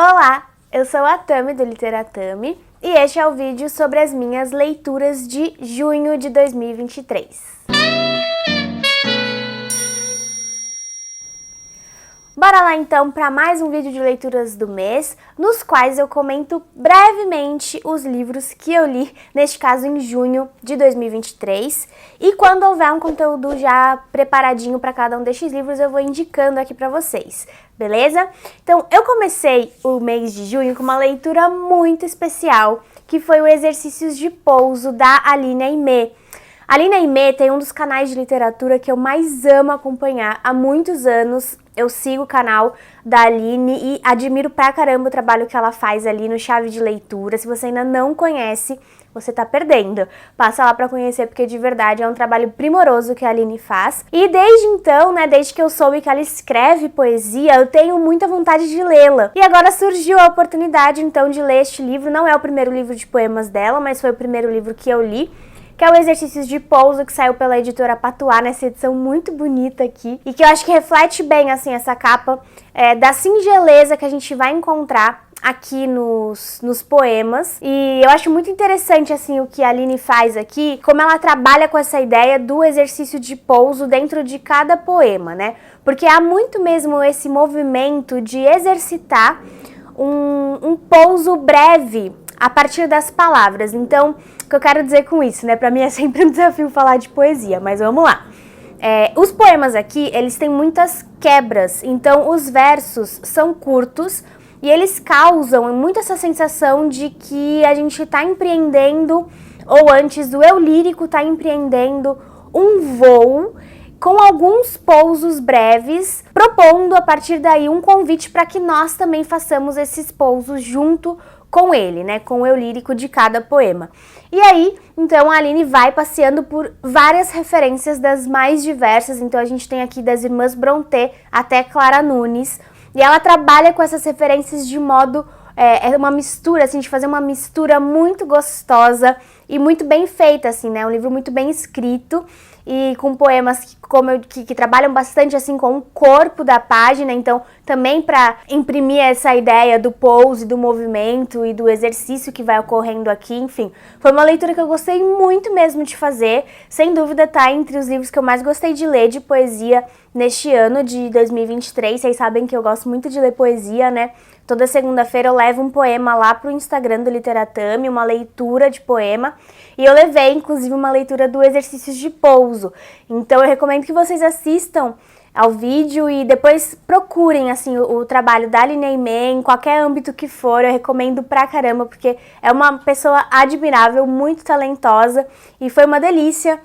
Olá, eu sou a Tami do Literatami e este é o vídeo sobre as minhas leituras de junho de 2023. Bora lá então para mais um vídeo de leituras do mês, nos quais eu comento brevemente os livros que eu li, neste caso em junho de 2023. E quando houver um conteúdo já preparadinho para cada um destes livros, eu vou indicando aqui para vocês, beleza? Então, eu comecei o mês de junho com uma leitura muito especial, que foi o Exercícios de Pouso, da Aline Aimee. A Aline Aimee tem um dos canais de literatura que eu mais amo acompanhar há muitos anos. Eu sigo o canal da Aline e admiro pra caramba o trabalho que ela faz ali no Chave de Leitura. Se você ainda não conhece, você tá perdendo. Passa lá pra conhecer, porque de verdade é um trabalho primoroso que a Aline faz. E desde então, desde que eu soube que ela escreve poesia, eu tenho muita vontade de lê-la. E agora surgiu a oportunidade então de ler este livro. Não é o primeiro livro de poemas dela, mas foi o primeiro livro que eu li, que é o Exercícios de Pouso, que saiu pela editora Patuá, nessa edição muito bonita aqui, e que eu acho que reflete bem, assim, essa capa da singeleza que a gente vai encontrar aqui nos poemas. E eu acho muito interessante, assim, o que a Aline faz aqui, como ela trabalha com essa ideia do exercício de pouso dentro de cada poema, né? Porque há muito mesmo esse movimento de exercitar um pouso breve a partir das palavras. Então, o que eu quero dizer com isso, Pra mim é sempre um desafio falar de poesia, mas vamos lá. Os poemas aqui, eles têm muitas quebras, então os versos são curtos e eles causam muito essa sensação de que a gente tá empreendendo, ou antes o eu lírico tá empreendendo um voo com alguns pousos breves, propondo a partir daí um convite para que nós também façamos esses pousos junto com ele, com o eu lírico de cada poema. E aí, então, a Aline vai passeando por várias referências das mais diversas. Então, a gente tem aqui das irmãs Brontë até Clara Nunes, e ela trabalha com essas referências de modo, uma mistura, assim, de fazer uma mistura muito gostosa e muito bem feita, assim, um livro muito bem escrito, e com poemas que trabalham bastante assim com o corpo da página, então também para imprimir essa ideia do pose, do movimento e do exercício que vai ocorrendo aqui, enfim. Foi uma leitura que eu gostei muito mesmo de fazer, sem dúvida tá entre os livros que eu mais gostei de ler de poesia neste ano de 2023, vocês sabem que eu gosto muito de ler poesia, Toda segunda-feira eu levo um poema lá pro Instagram do Literatami, uma leitura de poema, e eu levei inclusive uma leitura do Exercícios de Pouso. Então eu recomendo que vocês assistam ao vídeo e depois procurem assim o trabalho da Aline Aimee em qualquer âmbito que for. Eu recomendo pra caramba, porque é uma pessoa admirável, muito talentosa, e foi uma delícia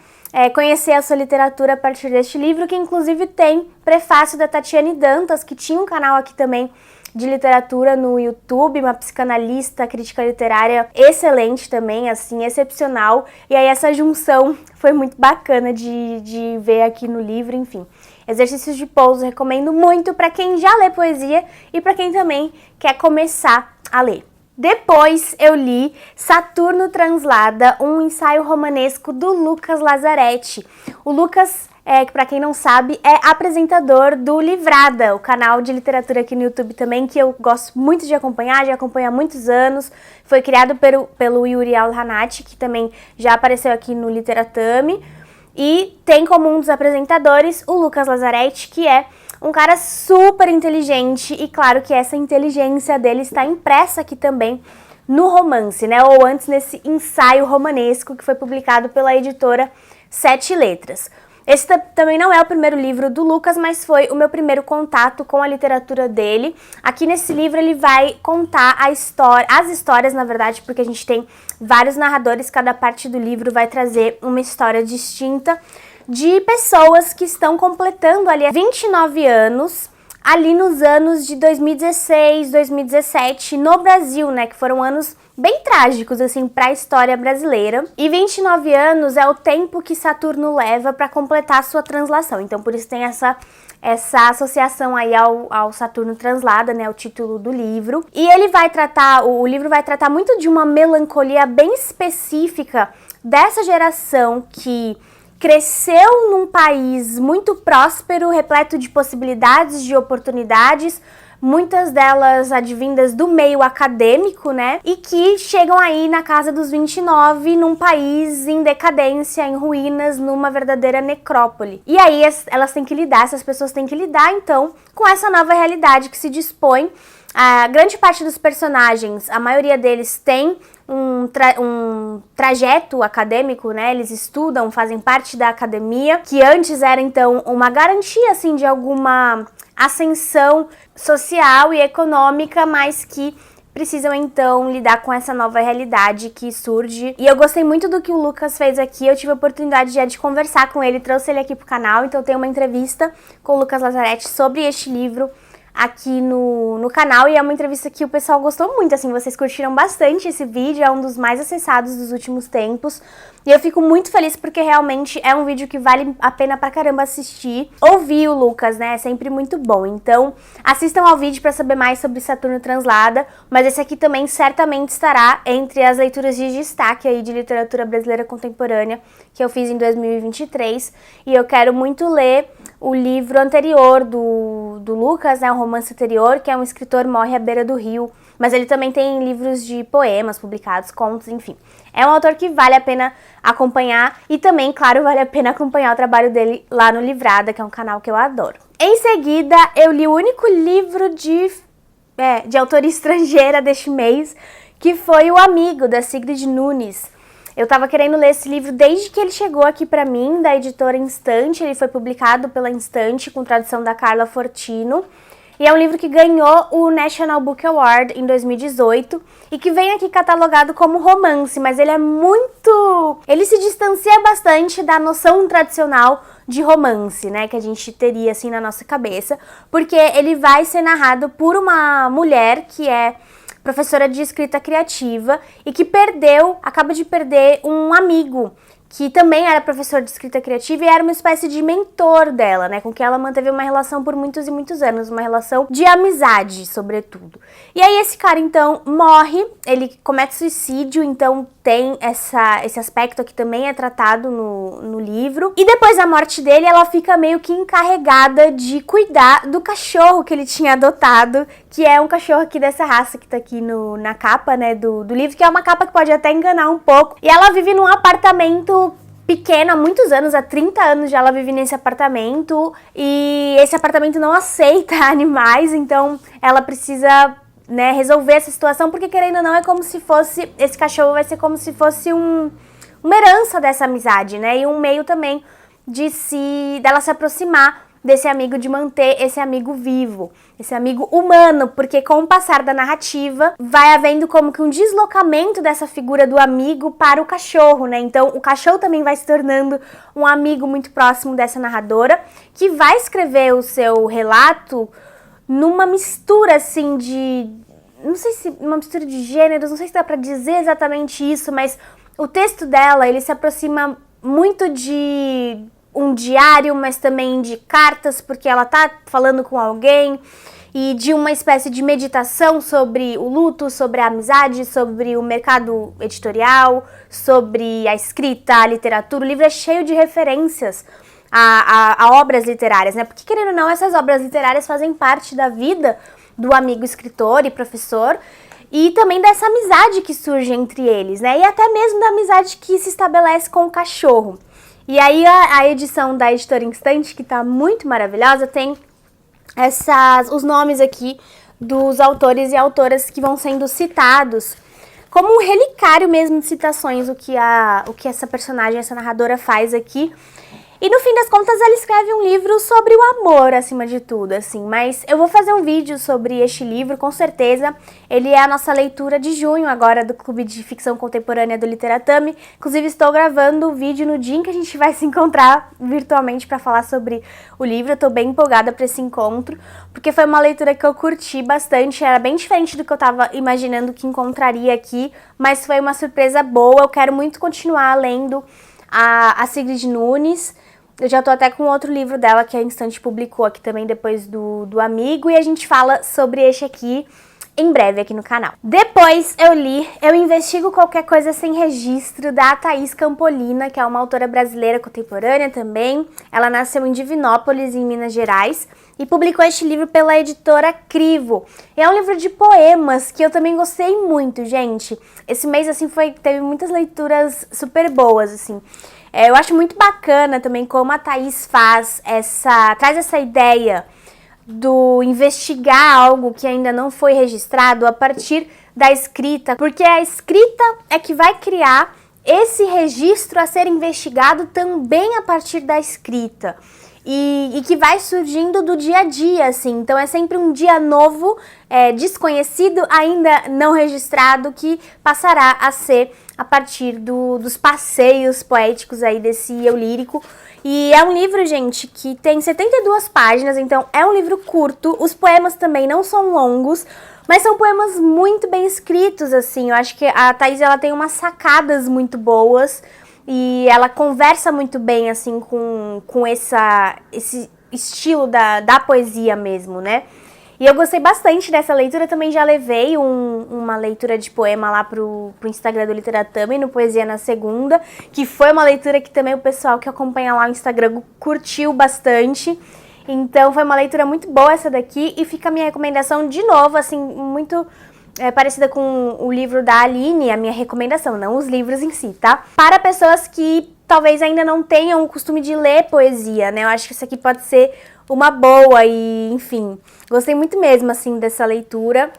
conhecer a sua literatura a partir deste livro, que inclusive tem prefácio da Tatiane Dantas, que tinha um canal aqui também de literatura no YouTube, uma psicanalista, crítica literária excelente também, assim, excepcional. E aí essa junção foi muito bacana de ver aqui no livro, enfim. Exercícios de Pouso recomendo muito para quem já lê poesia e para quem também quer começar a ler. Depois eu li Saturno Translada, um ensaio romanesco do Lucas Lazzaretti. O Lucas, que para quem não sabe, é apresentador do Livrada, o canal de literatura aqui no YouTube também, que eu gosto muito de acompanhar, já acompanho há muitos anos. Foi criado pelo Yuri Alhanati, que também já apareceu aqui no Literatami. E tem como um dos apresentadores o Lucas Lazzaretti, que é um cara super inteligente, e claro que essa inteligência dele está impressa aqui também no romance, ou antes nesse ensaio romanesco que foi publicado pela editora Sete Letras. Esse também não é o primeiro livro do Lucas, mas foi o meu primeiro contato com a literatura dele. Aqui nesse livro ele vai contar as histórias, na verdade, porque a gente tem vários narradores, cada parte do livro vai trazer uma história distinta de pessoas que estão completando ali 29 anos, ali nos anos de 2016, 2017, no Brasil, que foram anos bem trágicos, assim, para a história brasileira. E 29 anos é o tempo que Saturno leva para completar a sua translação. Então, por isso tem essa associação aí ao Saturno Translada, o título do livro. E o livro vai tratar muito de uma melancolia bem específica dessa geração que cresceu num país muito próspero, repleto de possibilidades, de oportunidades, muitas delas advindas do meio acadêmico, né? E que chegam aí na casa dos 29, num país em decadência, em ruínas, numa verdadeira necrópole. E aí elas têm que lidar, essas pessoas têm que lidar, então, com essa nova realidade que se dispõe. A grande parte dos personagens, a maioria deles tem um trajeto acadêmico, né? Eles estudam, fazem parte da academia, que antes era, então, uma garantia, assim, de alguma ascensão social e econômica, mas que precisam, então, lidar com essa nova realidade que surge. E eu gostei muito do que o Lucas fez aqui, eu tive a oportunidade já de conversar com ele, trouxe ele aqui pro canal, então eu tenho uma entrevista com o Lucas Lazzaretti sobre este livro aqui no canal, e é uma entrevista que o pessoal gostou muito, assim, vocês curtiram bastante esse vídeo, é um dos mais acessados dos últimos tempos, e eu fico muito feliz porque realmente é um vídeo que vale a pena pra caramba assistir. Ouvir o Lucas, né, é sempre muito bom, então assistam ao vídeo pra saber mais sobre Saturno Translada, mas esse aqui também certamente estará entre as leituras de destaque aí de literatura brasileira contemporânea que eu fiz em 2023, e eu quero muito ler o livro anterior do Lucas, né, o romance anterior, que é Um Escritor Morre à Beira do Rio, mas ele também tem livros de poemas publicados, contos, enfim. É um autor que vale a pena acompanhar e também, claro, vale a pena acompanhar o trabalho dele lá no Livrada, que é um canal que eu adoro. Em seguida, eu li o único livro de autoria estrangeira deste mês, que foi O Amigo, da Sigrid Nunes. Eu tava querendo ler esse livro desde que ele chegou aqui pra mim, da editora Instante. Ele foi publicado pela Instante, com tradução da Carla Fortino. E é um livro que ganhou o National Book Award em 2018 e que vem aqui catalogado como romance, mas ele é muito... ele se distancia bastante da noção tradicional de romance, né, que a gente teria assim na nossa cabeça, porque ele vai ser narrado por uma mulher que é professora de escrita criativa e que acaba de perder um amigo que também era professor de escrita criativa e era uma espécie de mentor dela, né, com quem ela manteve uma relação por muitos e muitos anos, uma relação de amizade, sobretudo. E aí esse cara, então, morre, ele comete suicídio, então tem esse aspecto aqui também é tratado no livro. E depois da morte dele, ela fica meio que encarregada de cuidar do cachorro que ele tinha adotado, que é um cachorro aqui dessa raça que tá aqui na capa, né, do livro, que é uma capa que pode até enganar um pouco. E ela vive num apartamento pequeno há muitos anos, há 30 anos já ela vive nesse apartamento, e esse apartamento não aceita animais, então ela precisa, né, resolver essa situação, porque querendo ou não é como se fosse, esse cachorro vai ser como se fosse uma herança dessa amizade, né, e um meio também dela se aproximar desse amigo, de manter esse amigo vivo, esse amigo humano, porque com o passar da narrativa vai havendo como que um deslocamento dessa figura do amigo para o cachorro, né? Então o cachorro também vai se tornando um amigo muito próximo dessa narradora, que vai escrever o seu relato numa mistura assim não sei se uma mistura de gêneros, não sei se dá pra dizer exatamente isso, mas o texto dela, ele se aproxima muito de um diário, mas também de cartas, porque ela tá falando com alguém, e de uma espécie de meditação sobre o luto, sobre a amizade, sobre o mercado editorial, sobre a escrita, a literatura. O livro é cheio de referências a obras literárias, né? Porque, querendo ou não, essas obras literárias fazem parte da vida do amigo escritor e professor, e também dessa amizade que surge entre eles, né? E até mesmo da amizade que se estabelece com o cachorro. E aí a edição da editora Instante, que tá muito maravilhosa, tem os nomes aqui dos autores e autoras que vão sendo citados, como um relicário mesmo de citações, o que essa personagem, essa narradora faz aqui. E no fim das contas ela escreve um livro sobre o amor, acima de tudo, assim. Mas eu vou fazer um vídeo sobre este livro, com certeza. Ele é a nossa leitura de junho agora do Clube de Ficção Contemporânea do Literatame. Inclusive estou gravando o vídeo no dia em que a gente vai se encontrar virtualmente para falar sobre o livro. Eu tô bem empolgada para esse encontro, porque foi uma leitura que eu curti bastante. Era bem diferente do que eu tava imaginando que encontraria aqui, mas foi uma surpresa boa. Eu quero muito continuar lendo a Sigrid Nunes. Eu já tô até com outro livro dela que a Instante publicou aqui também depois do Amigo, e a gente fala sobre este aqui em breve aqui no canal. Depois eu li Eu Investigo Qualquer Coisa Sem Registro, da Thaís Campolina, que é uma autora brasileira contemporânea também. Ela nasceu em Divinópolis, em Minas Gerais, e publicou este livro pela editora Crivo. É um livro de poemas que eu também gostei muito, gente. Esse mês, assim, teve muitas leituras super boas, assim. Eu acho muito bacana também como a Thaís traz essa ideia do investigar algo que ainda não foi registrado a partir da escrita, porque a escrita é que vai criar esse registro a ser investigado também a partir da escrita. E que vai surgindo do dia a dia, assim. Então é sempre um dia novo, desconhecido, ainda não registrado, que passará a ser a partir dos passeios poéticos aí desse eu lírico. E é um livro, gente, que tem 72 páginas, então é um livro curto. Os poemas também não são longos, mas são poemas muito bem escritos, assim. Eu acho que a Thaís, ela tem umas sacadas muito boas. E ela conversa muito bem, assim, com esse estilo da poesia mesmo, né? E eu gostei bastante dessa leitura, também já levei uma leitura de poema lá pro Instagram do Literatame, no Poesia na Segunda, que foi uma leitura que também o pessoal que acompanha lá o Instagram curtiu bastante. Então foi uma leitura muito boa essa daqui, e fica a minha recomendação de novo, assim, muito... parecida com o livro da Aline, a minha recomendação, não os livros em si, tá? Para pessoas que talvez ainda não tenham o costume de ler poesia, né? Eu acho que isso aqui pode ser uma boa e, enfim, gostei muito mesmo, assim, dessa leitura.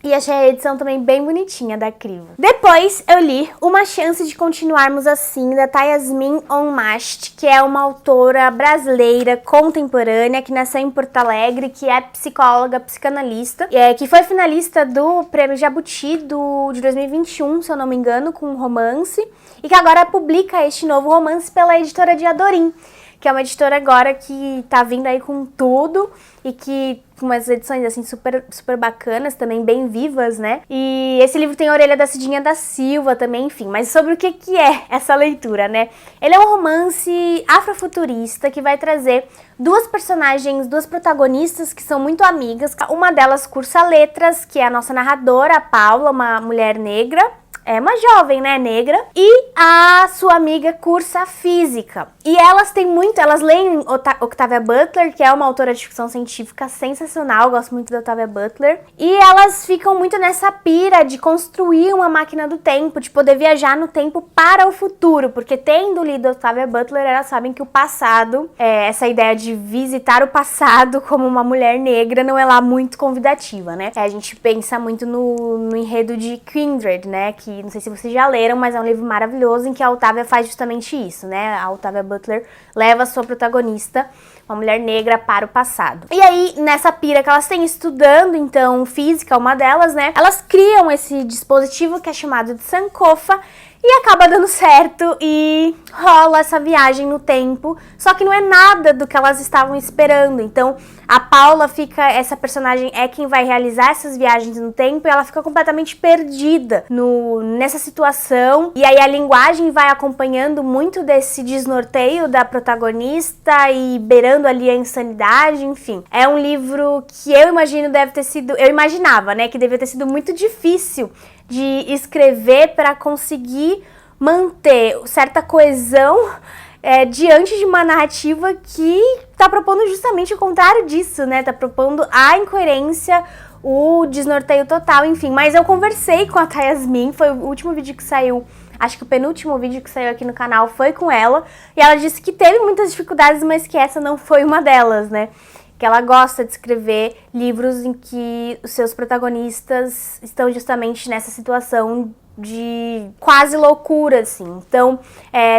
E achei a edição também bem bonitinha da Crivo. Depois eu li Uma Chance de Continuarmos Assim, da Yasmin Onmast, que é uma autora brasileira contemporânea, que nasceu em Porto Alegre, que é psicóloga, psicanalista, que foi finalista do Prêmio Jabuti de 2021, se eu não me engano, com um romance, e que agora publica este novo romance pela editora de Adorim, que é uma editora agora que tá vindo aí com tudo e que com umas edições assim super, super bacanas, também bem vivas, né? E esse livro tem a Orelha da Cidinha da Silva também, enfim. Mas sobre o que é essa leitura, né? Ele é um romance afrofuturista que vai trazer duas personagens, duas protagonistas que são muito amigas. Uma delas cursa letras, que é a nossa narradora, a Paula, uma mulher negra. É uma jovem, né, negra, e a sua amiga cursa física. E elas leem Octavia Butler, que é uma autora de ficção científica sensacional, gosto muito da Octavia Butler, e elas ficam muito nessa pira de construir uma máquina do tempo, de poder viajar no tempo para o futuro, porque tendo lido Octavia Butler, elas sabem que o passado, essa ideia de visitar o passado como uma mulher negra não é lá muito convidativa, né? A gente pensa muito no enredo de Kindred, né, que não sei se vocês já leram, mas é um livro maravilhoso em que a Octavia faz justamente isso, né? A Octavia Butler leva a sua protagonista, uma mulher negra, para o passado. E aí, nessa pira que elas têm estudando, então, física, uma delas, né? Elas criam esse dispositivo que é chamado de Sankofa, e acaba dando certo e rola essa viagem no tempo, só que não é nada do que elas estavam esperando. Então a Paula essa personagem é quem vai realizar essas viagens no tempo, e ela fica completamente perdida nessa situação, e aí a linguagem vai acompanhando muito desse desnorteio da protagonista e beirando ali a insanidade, enfim. É um livro que eu imaginava, né, que devia ter sido muito difícil de escrever para conseguir manter certa coesão diante de uma narrativa que tá propondo justamente o contrário disso, né? Tá propondo a incoerência, o desnorteio total, enfim. Mas eu conversei com a Yasmin, foi o último vídeo que saiu, acho que o penúltimo vídeo que saiu aqui no canal foi com ela, e ela disse que teve muitas dificuldades, mas que essa não foi uma delas, né? Que ela gosta de escrever livros em que os seus protagonistas estão justamente nessa situação de quase loucura, assim. Então,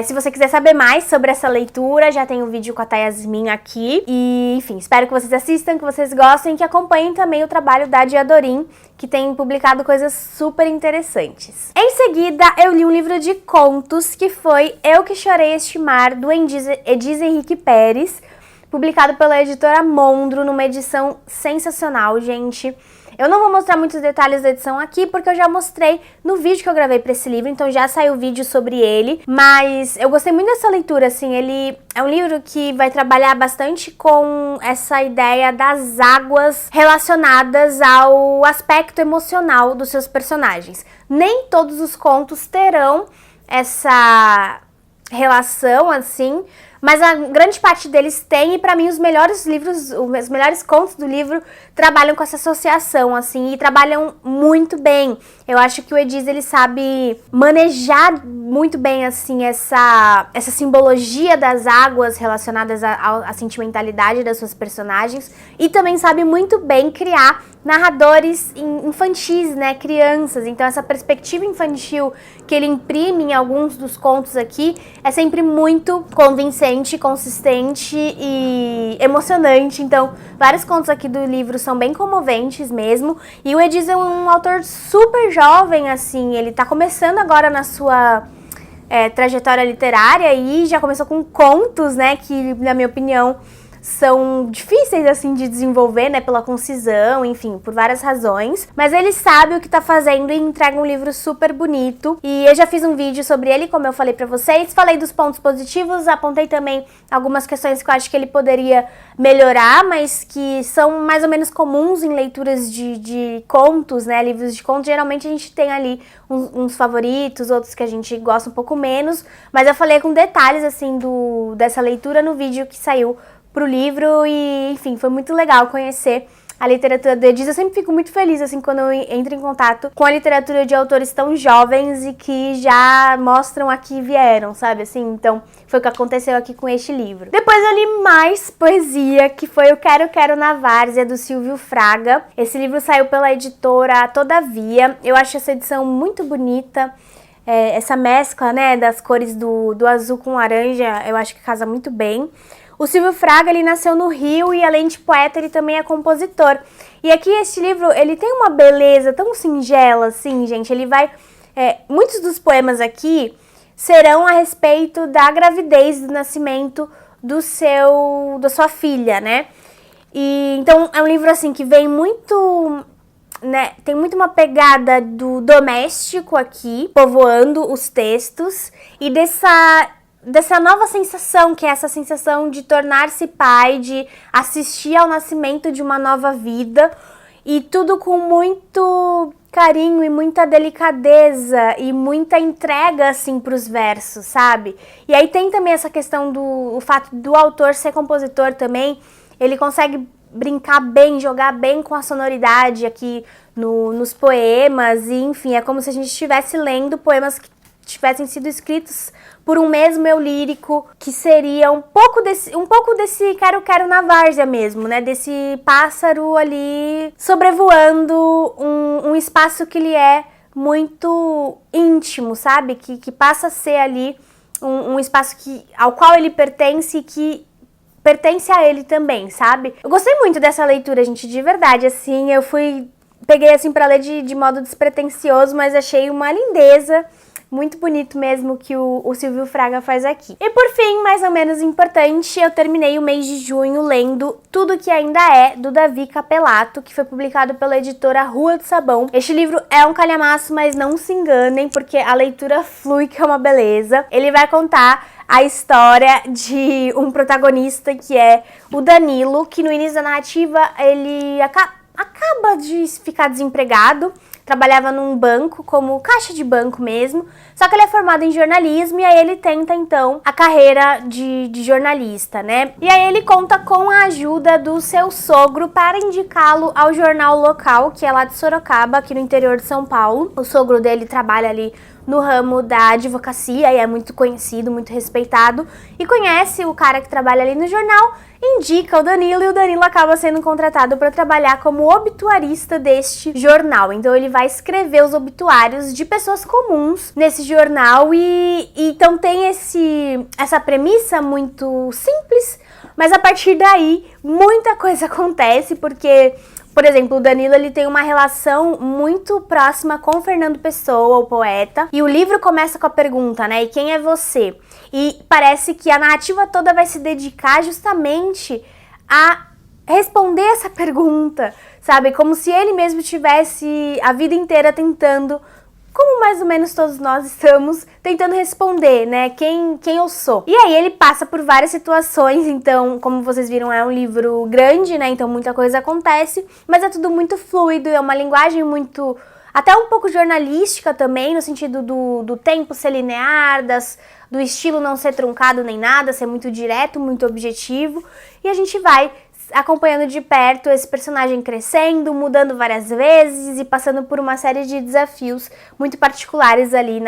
se você quiser saber mais sobre essa leitura, já tem um vídeo com a Yasmin aqui. E, enfim, espero que vocês assistam, que vocês gostem e que acompanhem também o trabalho da Adorim, que tem publicado coisas super interessantes. Em seguida, eu li um livro de contos que foi Eu Que Chorei Este Mar, do Ediz Henrique Pérez, publicado pela editora Mondro, numa edição sensacional, gente. Eu não vou mostrar muitos detalhes da edição aqui, porque eu já mostrei no vídeo que eu gravei pra esse livro, então já saiu vídeo sobre ele, mas eu gostei muito dessa leitura, assim. Ele é um livro que vai trabalhar bastante com essa ideia das águas relacionadas ao aspecto emocional dos seus personagens. Nem todos os contos terão essa relação, assim, mas a grande parte deles tem, e pra mim os melhores livros, os melhores contos do livro trabalham com essa associação, assim, e trabalham muito bem. Eu acho que o Ediz, ele sabe manejar muito bem, assim, essa simbologia das águas relacionadas à sentimentalidade das suas personagens, e também sabe muito bem criar narradores infantis, né, crianças. Então essa perspectiva infantil que ele imprime em alguns dos contos aqui é sempre muito convincente, consistente e emocionante. Então vários contos aqui do livro são bem comoventes mesmo, e o Ediz é um autor super jovem, assim, ele tá começando agora na sua trajetória literária e já começou com contos, né, que na minha opinião são difíceis, assim, de desenvolver, né, pela concisão, enfim, por várias razões. Mas ele sabe o que tá fazendo e entrega um livro super bonito. E eu já fiz um vídeo sobre ele, como eu falei pra vocês. Falei dos pontos positivos, apontei também algumas questões que eu acho que ele poderia melhorar, mas que são mais ou menos comuns em leituras de contos, né, livros de contos. Geralmente a gente tem ali uns favoritos, outros que a gente gosta um pouco menos. Mas eu falei com detalhes, assim, dessa leitura no vídeo que saiu pro livro e, enfim, foi muito legal conhecer a literatura do Ediz. Eu sempre fico muito feliz, assim, quando eu entro em contato com a literatura de autores tão jovens e que já mostram a que vieram, sabe, assim? Então, foi o que aconteceu aqui com este livro. Depois eu li mais poesia, que foi o Quero na Várzea, do Silvio Fraga. Esse livro saiu pela editora Todavia. Eu acho essa edição muito bonita. Essa mescla, né, das cores do azul com laranja, eu acho que casa muito bem. O Silvio Fraga, ele nasceu no Rio e, além de poeta, ele também é compositor. E aqui, este livro, ele tem uma beleza tão singela, assim, gente. Ele vai... muitos dos poemas aqui serão a respeito da gravidez, do nascimento da sua filha, né? E, então, é um livro, assim, que vem muito... né, tem muito uma pegada do doméstico aqui, povoando os textos, e dessa nova sensação, que é essa sensação de tornar-se pai, de assistir ao nascimento de uma nova vida, e tudo com muito carinho e muita delicadeza e muita entrega, assim, pros versos, sabe? E aí tem também essa questão o fato do autor ser compositor também, ele consegue brincar bem, jogar bem com a sonoridade aqui nos poemas, e enfim, é como se a gente estivesse lendo poemas que tivessem sido escritos por um mesmo eu lírico, que seria um pouco desse quero na várzea mesmo, né? Desse pássaro ali sobrevoando um espaço que lhe é muito íntimo, sabe? Que passa a ser ali um espaço ao qual ele pertence e que pertence a ele também, sabe? Eu gostei muito dessa leitura, gente, de verdade, assim, peguei assim pra ler de modo despretensioso, mas achei uma lindeza. Muito bonito mesmo que o Silvio Fraga faz aqui. E por fim, mais ou menos importante, eu terminei o mês de junho lendo Tudo Que Ainda É, do Davi Capelato, que foi publicado pela editora Rua do Sabão. Este livro é um calhamaço, mas não se enganem, porque a leitura flui, que é uma beleza. Ele vai contar a história de um protagonista que é o Danilo, que no início da narrativa ele acaba de ficar desempregado. Trabalhava num banco, como caixa de banco mesmo, só que ele é formado em jornalismo e aí ele tenta, então, a carreira de jornalista, né? E aí ele conta com a ajuda do seu sogro para indicá-lo ao jornal local, que é lá de Sorocaba, aqui no interior de São Paulo. O sogro dele trabalha ali no ramo da advocacia e é muito conhecido, muito respeitado, e conhece o cara que trabalha ali no jornal, indica o Danilo e o Danilo acaba sendo contratado para trabalhar como obituarista deste jornal. Então ele vai escrever os obituários de pessoas comuns nesse jornal e então tem essa premissa muito simples, mas a partir daí muita coisa acontece, porque, por exemplo, o Danilo, ele tem uma relação muito próxima com Fernando Pessoa, o poeta, e o livro começa com a pergunta, né, e quem é você? E parece que a narrativa toda vai se dedicar justamente a responder essa pergunta, sabe, como se ele mesmo tivesse a vida inteira tentando, como mais ou menos todos nós estamos tentando responder, né, quem eu sou. E aí ele passa por várias situações, então, como vocês viram, é um livro grande, né, então muita coisa acontece, mas é tudo muito fluido, é uma linguagem muito até um pouco jornalística também, no sentido do tempo ser linear, do estilo não ser truncado nem nada, ser muito direto, muito objetivo. E a gente vai acompanhando de perto esse personagem crescendo, mudando várias vezes e passando por uma série de desafios muito particulares ali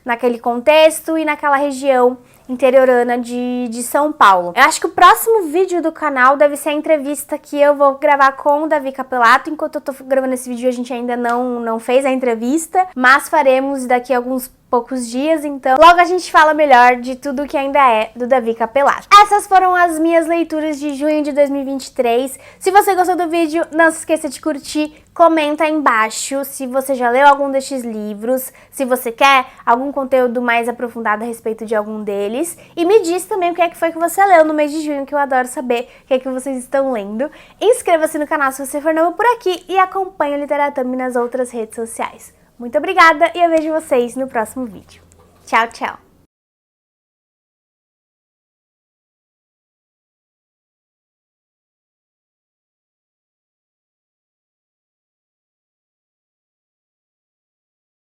naquele contexto e naquela região interiorana de São Paulo. Eu acho que o próximo vídeo do canal deve ser a entrevista que eu vou gravar com o Davi Capelato. Enquanto eu tô gravando esse vídeo, a gente ainda não fez a entrevista, mas faremos daqui a alguns poucos dias, então logo a gente fala melhor de tudo que ainda é do Davi Capelato. Essas foram as minhas leituras de junho de 2023. Se você gostou do vídeo, não se esqueça de curtir, comenta aí embaixo se você já leu algum destes livros, se você quer algum conteúdo mais aprofundado a respeito de algum deles, e me diz também o que é que foi que você leu no mês de junho, que eu adoro saber o que é que vocês estão lendo. Inscreva-se no canal se você for novo por aqui e acompanhe o Literatami nas outras redes sociais. Muito obrigada e eu vejo vocês no próximo vídeo. Tchau, tchau!